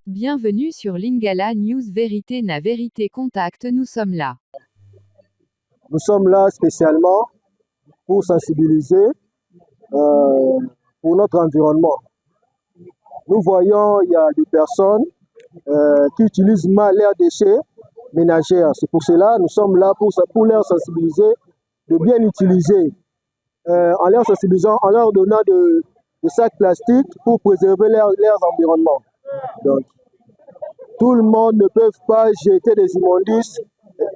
Bienvenue sur Lingala News Vérité na Vérité Contact, nous sommes là. Nous sommes là spécialement pour sensibiliser pour notre environnement. Nous voyons il y a des personnes qui utilisent mal leurs déchets ménagers. C'est pour cela que nous sommes là pour leur sensibiliser de bien utiliser, en leur sensibilisant, en leur donnant des sacs plastiques pour préserver leurs environnements. Donc, tout le monde ne peut pas jeter des immondices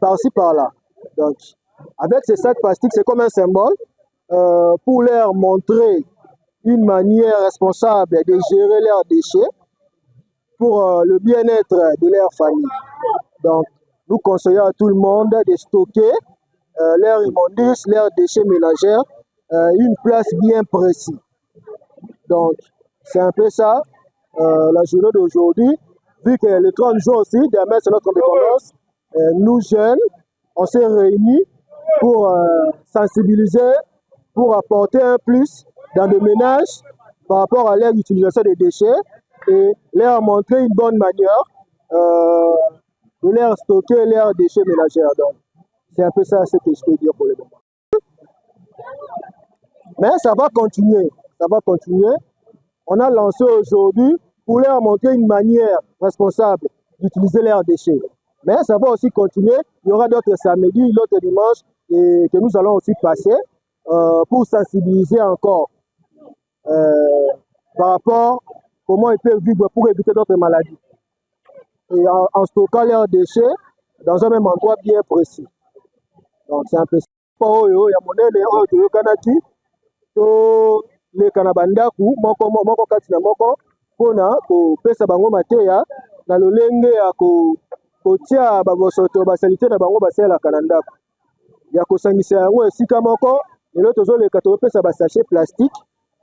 par-ci par-là. Donc, avec ces sacs plastiques, c'est comme un symbole pour leur montrer une manière responsable de gérer leurs déchets pour le bien-être de leur famille. Donc, nous conseillons à tout le monde de stocker leurs immondices, leurs déchets ménagers, une place bien précise. Donc, c'est un peu ça, la journée d'aujourd'hui. Vu que le 30 juin aussi, demain c'est notre indépendance, nous jeunes, on s'est réunis pour sensibiliser, pour apporter un plus dans le ménage par rapport à leur utilisation des déchets et leur montrer une bonne manière de leur stocker leurs déchets ménagers. Donc, c'est un peu ça ce que je peux dire pour le moment. Mais ça va continuer, ça va continuer. On a lancé aujourd'hui pour leur montrer une manière responsable d'utiliser leurs déchets. Mais ça va aussi continuer. Il y aura d'autres samedis, d'autres dimanches et que nous allons aussi passer pour sensibiliser encore par rapport à comment ils peuvent vivre pour éviter d'autres maladies. Et en stockant leurs déchets dans un même endroit bien précis. Donc c'est un peu ça. Il y a mon Kanaki, les Kanabandaku, moko katina moko, pona ko pesa bango mateya, na lolenge ya ko tia babosoto basalite na bango basela kanandaku. Ya ko sangisa yango esika moko, lelo tozoleka to pesa ba sachet plastique,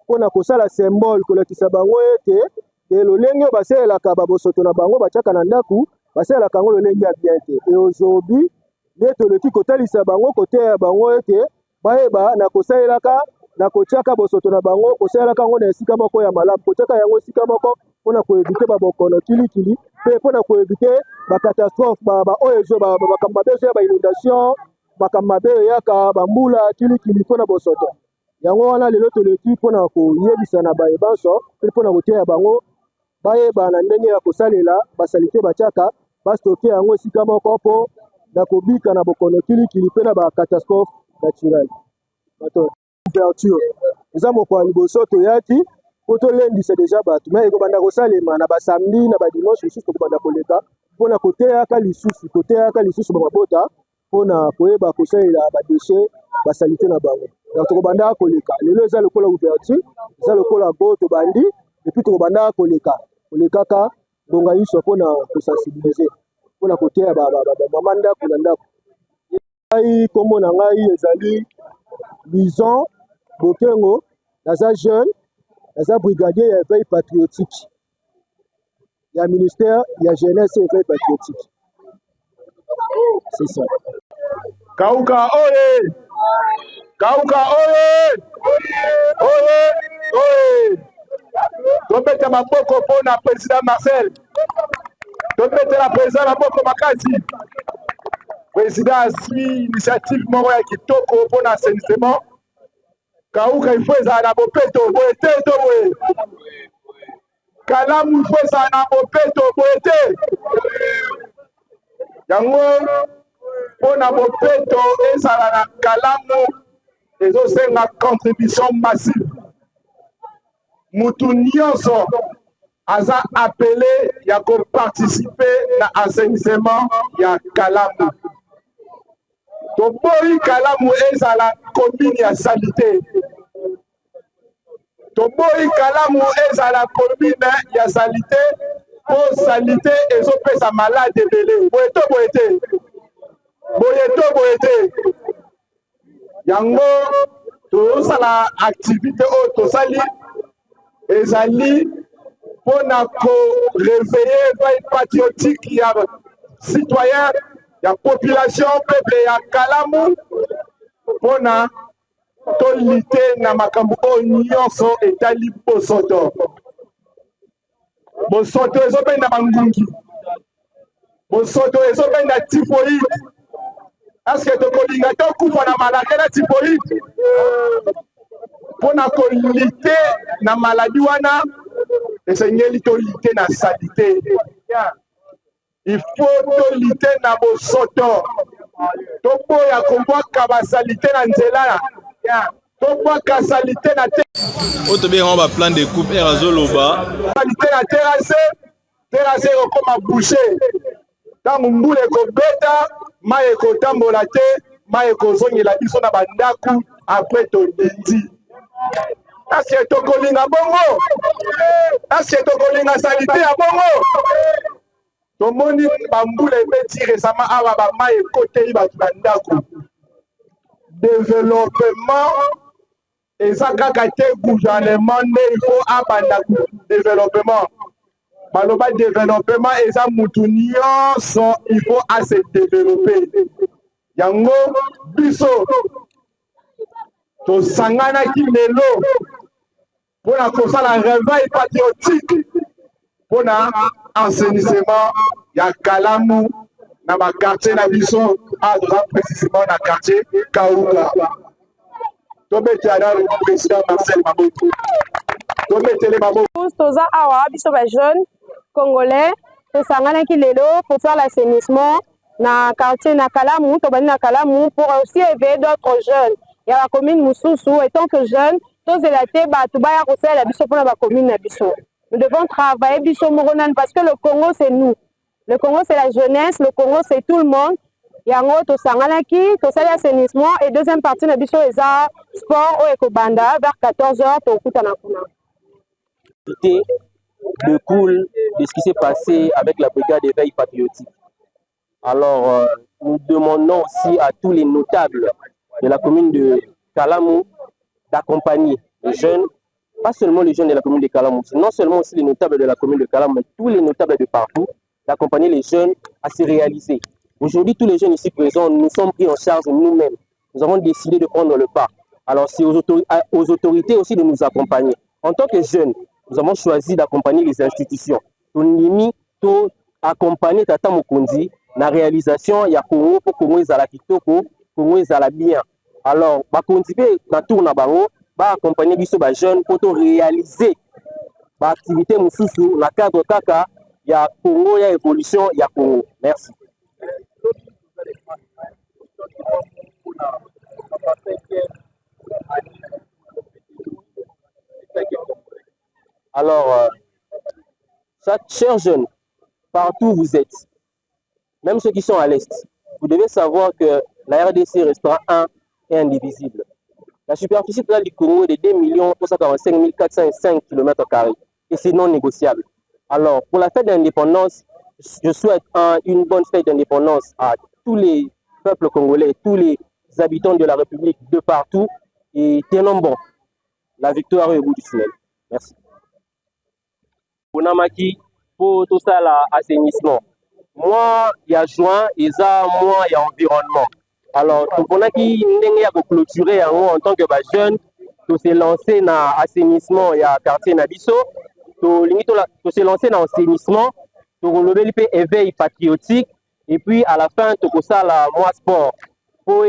pona ko sala symbole ko lekisa bango ete et lolenge basela ka babosoto na bango batia kanandaku, basela kango lolenge ya bien te. Et aujourd'hui, leto leki kotalisa bango kote ya bango ete baeba na kosalelaka na kotiaka bosoto na bango kosalelaka yango na esika moko ya malamu kotiaka yango esika moko mpona koevite babokono kilikili mpe mpona koevite bakatastrophe oyo makambo mabe ezo ya bainondation makambo mabe eyaka bambula kilikili mpona bosoto yango wana lelo toleki mpona koyebisa na bayebanso mpe mpona kotia ya bango bayeba na ndenge ya kosalela basalite batiaka bastoke yango esika moko mpo na kobika na bokono kilikili mpe na bakatastrophe naturelle. Ouverture. Eza moko ya liboso toyaki po tolendisa deja bato me ekobanda kosalema na basamedi na badimanche lisusu tokobanda koleka mpona koteyaka lisusu bamabota mpona koyeba kosalela badeshe basalite na bango. Donc tokobanda koleka lelo eza lokola ouverture eza lokola bo tobandi epuis tokobanda kolekaka bonga nyonso mpona kosensibilize mpona koteya bamama ndako na ndako. Ngai kombo na ngai ezali Bison Bokengo, naza jeune, naza brigadier ya éveil patriotique. Il y a ministère, il y a jeunesse et éveil patriotique. C'est ça. Kauka oye! Kauka oye! Oye! Oye! Topete maboko pona président Marcel. Topete la président maboko makasi. Président asmi initiative moko ya kitoko pona assainissement. Kauka il faut ezala na bopeto boye te to boye. Kalamu il faut ezala na bopeto boye te. Yango mpona bopeto ezala na kalamu ezosenga contribution massive. Mutu nyonso aza appelé ya koparticiper na assainissement ya kalamu. Toboyi kalamu ezala commune ya salite. Toboyi kalamu ezala commune ya salite po salite ezopesa malade ebele. Boyeto boyete. Boyeto boyete. Yango tozosala activité oyo tosali ezali mpona koréveiller veille patriotique ya citoyen ya population peuple ya kalamu mpona tolite na makambo oyo nyonso etali bosoto bosoto ezobenda bangungi, bosoto ezobenda typhoïde. Est-ce que tokolinga tokufa na malaria na typhoïde? Mpona kolite na maladi wana esengeli tolite na salite. Il faut tolite na bosoto. Toboya kobwaka basalite na nzela. Tobwaka salite na te. Otobenga ba plan de coupe Erazoloba. Salite na terrasse ekokoma bouché. Ntango mbula ekobeta, mai ekotambola te, mai ekozongela biso na bandaku apres todindi. Est-ce tokolinga bongo? Est-ce tokolinga salite ya bongo? Tomoni bambula ebeti récemment awa bamai ekoteli bato bandako. Développement eza kaka te gouvernement nde il faut abanda développement. Baloba développement eza mutu nyonso il faut se développer. Yango biso tosanganaki lelo mpona kosala réveil patriotique mpona enseignement ya Kalamu na bakartier na biso adra précisément na quartier Kauka. Tobetela le président Marcel Maboto. Tobetele Maboto. Toza awa biso ba jeunes congolais tosanganaki lelo pour faire l'assainissement na quartier na Kalamu, tobani na Kalamu pour aussi éveiller d'autres jeunes. Il y a la commune Moussousou et tant que jeunes, tous les latés batu baya kosala la biso pour la commune na biso. Nous devons travailler biso moronan parce que le Congo c'est nous. Le Congo c'est la jeunesse, le Congo c'est tout le monde. Yango to sanganaki, to sali assainissement et deuxième partie na biso eza sport au ekobanda vers 14h to kutana kuna. Découle de ce qui s'est passé avec la brigade d'éveil patriotique. Alors nous demandons aussi à tous les notables de la commune de Kalamu d'accompagner les jeunes, pas seulement les jeunes de la commune de Kalamu, non seulement aussi les notables de la commune de Kalamu, mais tous les notables de partout, d'accompagner les jeunes à se réaliser. Aujourd'hui, tous les jeunes ici présents, nous sommes pris en charge nous-mêmes. Nous avons décidé de prendre le pas. Alors c'est aux autorités aussi de nous accompagner. En tant que jeunes, nous avons choisi d'accompagner les institutions. Nous avons accompagner Tata Mokonzi la réalisation, il y a Congo pour Congo ezala kitoko, Congo ezala bien. Alors, Bakonzi pe na tour na bango, ba accompagner biso ba jeunes pour réaliser ba activité mususu na cadre kaka ya Congo ya évolution ya Congo. Merci. Alors, chers jeunes, partout où vous êtes, même ceux qui sont à l'Est, vous devez savoir que la RDC restera un et indivisible. La superficie totale du Congo est de 2 345 405 km² et c'est non négociable. Alors, pour la fête d'indépendance, je souhaite une bonne fête d'indépendance à tous les peuples congolais, tous les habitants de la République de partout et tenons bon. La victoire est au bout du tunnel. Merci. Bonamaki, pour tout ça, l'assainissement. Moi, il y a juin, et ça, moi, il y a environnement. Alors, pour qui a clôturé en tant que jeune, tout s'est lancé dans l'assainissement, il y a quartier Nabiso, tout s'est lancé dans l'assainissement, tout relever l'éveil patriotique, et puis à la fin, tout ça, la moi sport. Pour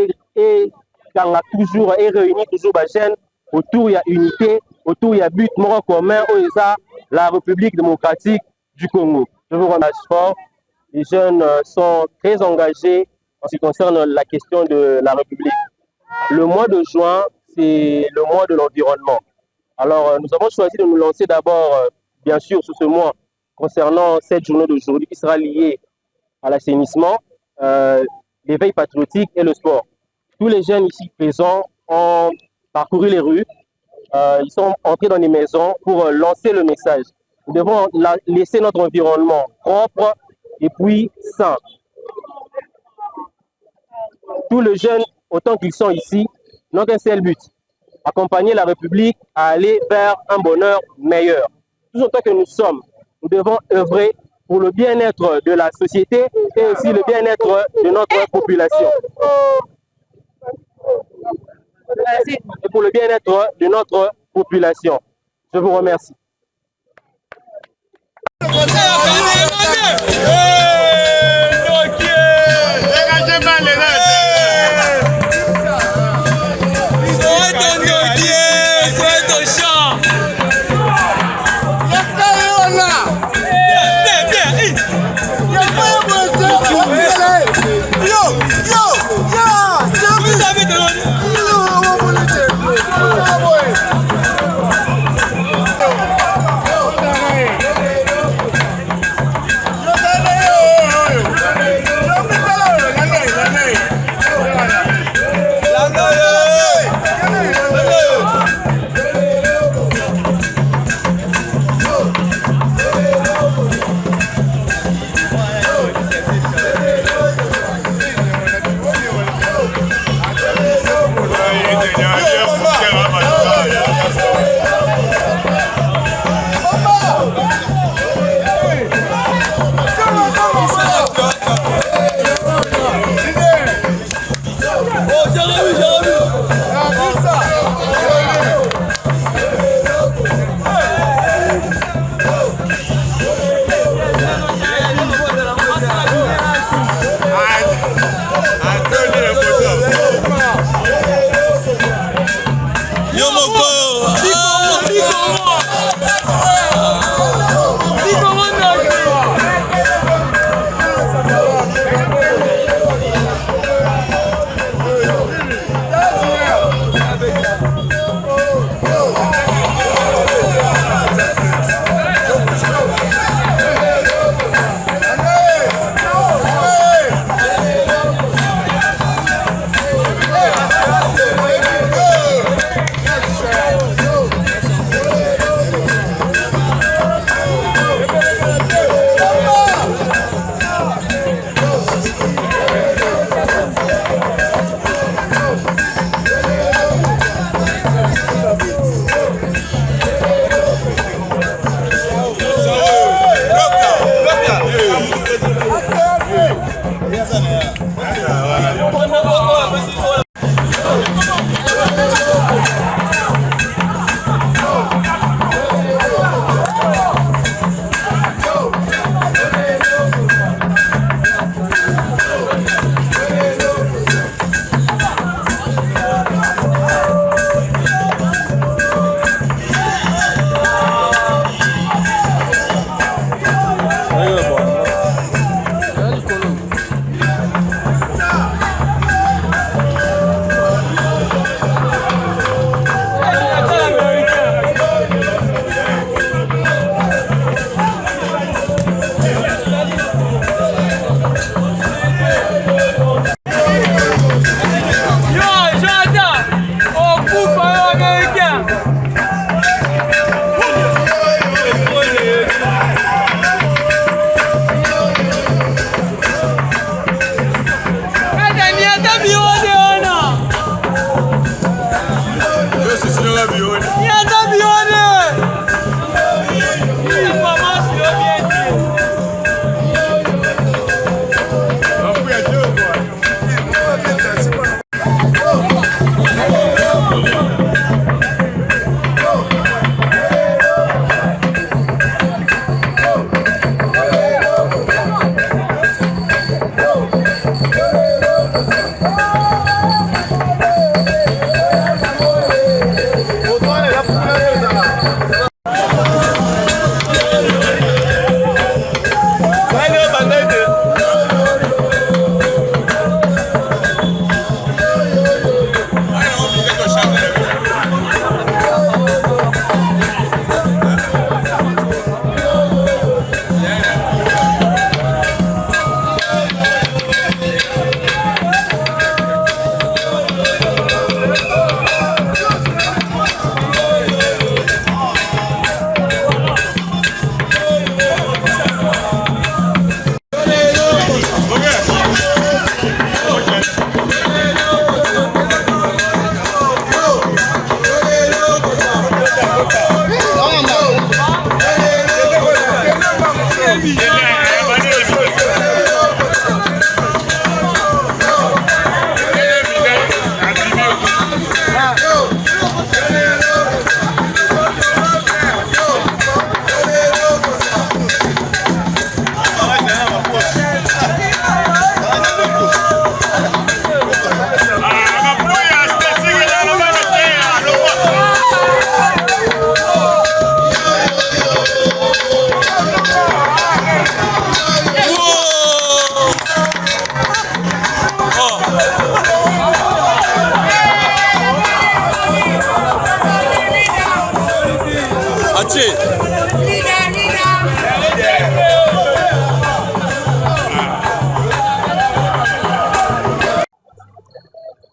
quand on a toujours et réunir toujours les jeunes autour, il y a unité, autour, il y a but commun, la République démocratique du Congo. Je vous remercie fort. Les jeunes sont très engagés en ce qui concerne la question de la République. Le mois de juin, c'est le mois de l'environnement. Alors, nous avons choisi de nous lancer d'abord, bien sûr, sur ce mois, concernant cette journée d'aujourd'hui qui sera liée à l'assainissement, l'éveil patriotique et le sport. Tous les jeunes ici présents ont parcouru les rues, ils sont entrés dans les maisons pour lancer le message. Nous devons laisser notre environnement propre et puis sain. Tous les jeunes, autant qu'ils sont ici, n'ont qu'un seul but, accompagner la République à aller vers un bonheur meilleur. Tout autant que nous sommes, nous devons œuvrer pour le bien-être de la société et aussi le bien-être de notre population. Et pour le bien-être de notre population. Je vous remercie.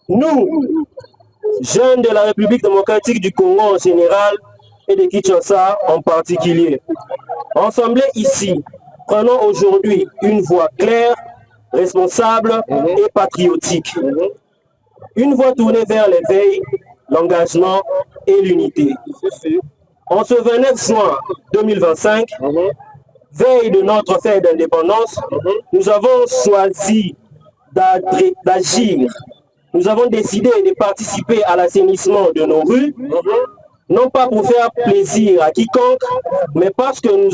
Nous, jeunes de la République démocratique du Congo en général et de Kinshasa en particulier, ensemblés ici, prenons aujourd'hui une voie claire, responsable et patriotique. Une voie tournée vers l'éveil, l'engagement et l'unité. En ce 29 juin 2025, veille de notre fête d'indépendance, nous avons choisi d'agir. Nous avons décidé de participer à l'assainissement de nos rues, non pas pour faire plaisir à quiconque, mais parce que nous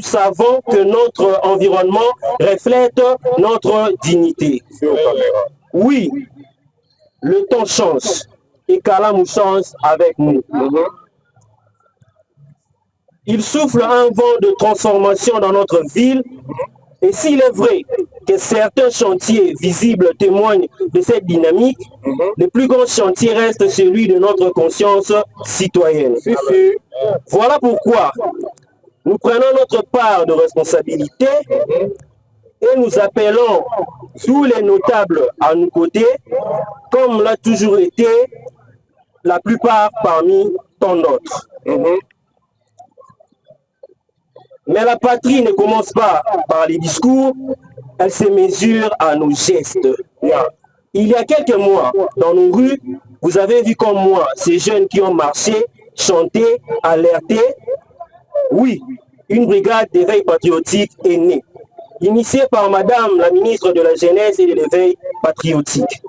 savons que notre environnement reflète notre dignité. Oui, le temps change et Kalamu change avec nous. Il souffle un vent de transformation dans notre ville. Et s'il est vrai que certains chantiers visibles témoignent de cette dynamique, le plus grand chantier reste celui de notre conscience citoyenne. Voilà pourquoi nous prenons notre part de responsabilité et nous appelons tous les notables à nos côtés, comme l'a toujours été la plupart parmi tant d'autres. Mais la patrie ne commence pas par les discours, elle se mesure à nos gestes. Il y a quelques mois, dans nos rues, vous avez vu comme moi ces jeunes qui ont marché, chanté, alerté. Oui, une brigade d'éveil patriotique est née, initiée par Madame la ministre de la Jeunesse et de l'éveil patriotique.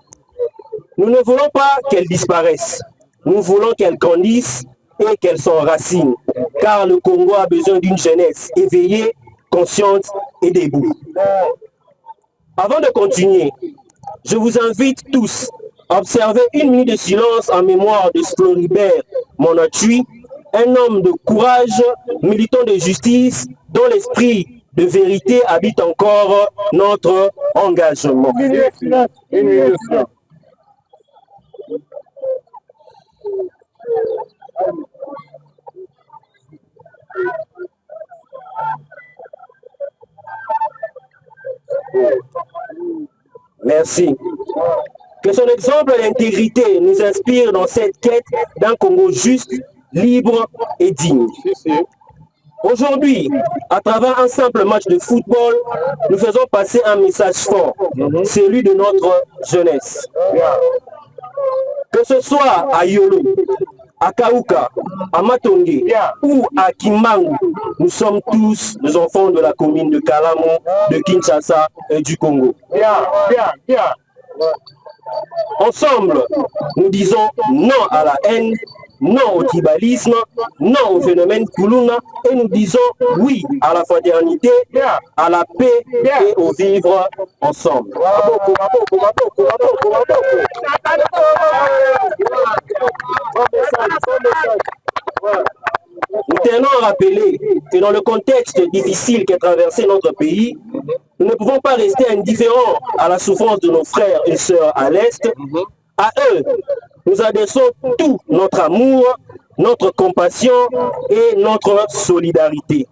Nous ne voulons pas qu'elle disparaisse, nous voulons qu'elle grandisse et qu'elle s'enracine, car le Congo a besoin d'une jeunesse éveillée, consciente et debout. Avant de continuer, je vous invite tous à observer une minute de silence en mémoire de Floribert Monatui, un homme de courage, militant de justice, dont l'esprit de vérité habite encore notre engagement. Merci. Que son exemple d'intégrité nous inspire dans cette quête d'un Congo juste, libre et digne. Aujourd'hui, à travers un simple match de football, nous faisons passer un message fort, celui de notre jeunesse. Que ce soit à Yolo, à Kauka, à Matonge ou à Kimbangu, nous sommes tous les enfants de la commune de Kalamu, de Kinshasa et du Congo. Ensemble, nous disons non à la haine, non au tribalisme, non au phénomène Kuluna, et nous disons oui à la fraternité, à la paix et au vivre ensemble. Nous tenons à rappeler que dans le contexte difficile qu'a traversé notre pays, nous ne pouvons pas rester indifférents à la souffrance de nos frères et sœurs à l'Est. À eux, nous adressons tout notre amour, notre compassion et notre solidarité.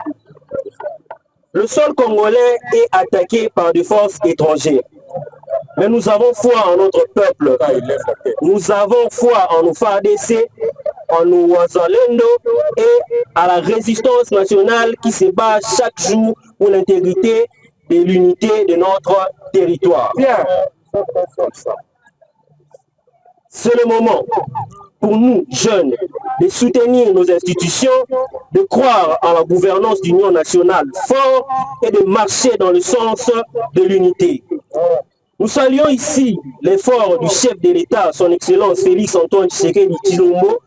Le sol congolais est attaqué par des forces étrangères. Mais nous avons foi en notre peuple. Nous avons foi en nos FARDC, en nos Wazalendo et à la résistance nationale qui se bat chaque jour pour l'intégrité et l'unité de notre territoire. C'est le moment pour nous, jeunes, de soutenir nos institutions, de croire en la gouvernance d'union nationale forte et de marcher dans le sens de l'unité. Nous saluons ici l'effort du chef de l'État, son Excellence Félix-Antoine Tshisekedi Tshilombo,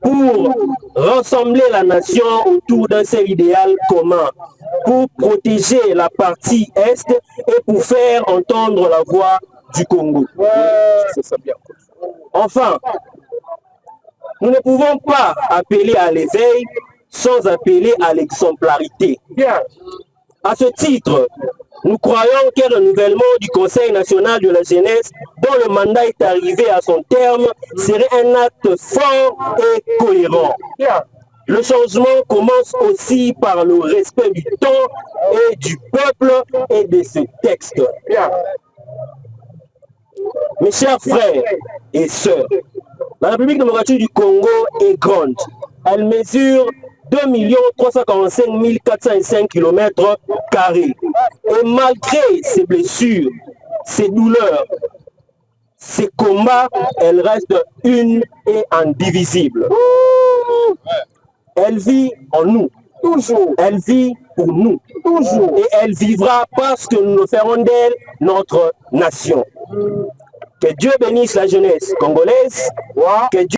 pour rassembler la nation autour d'un seul idéal commun, pour protéger la partie Est et pour faire entendre la voix du Congo. Enfin, nous ne pouvons pas appeler à l'éveil sans appeler à l'exemplarité. À ce titre, nous croyons qu'un renouvellement du Conseil national de la jeunesse, dont le mandat est arrivé à son terme, serait un acte fort et cohérent. Le changement commence aussi par le respect du temps et du peuple et de ce texte. Mes chers frères et sœurs, la République démocratique du Congo est grande. Elle mesure 2 345 405 km². Et malgré ses blessures, ses douleurs, ses combats, elle reste une et indivisible. Elle vit en nous, toujours. Elle vit pour nous, toujours. Et elle vivra parce que nous ferons d'elle notre nation. Que Dieu bénisse la jeunesse congolaise. Que Dieu...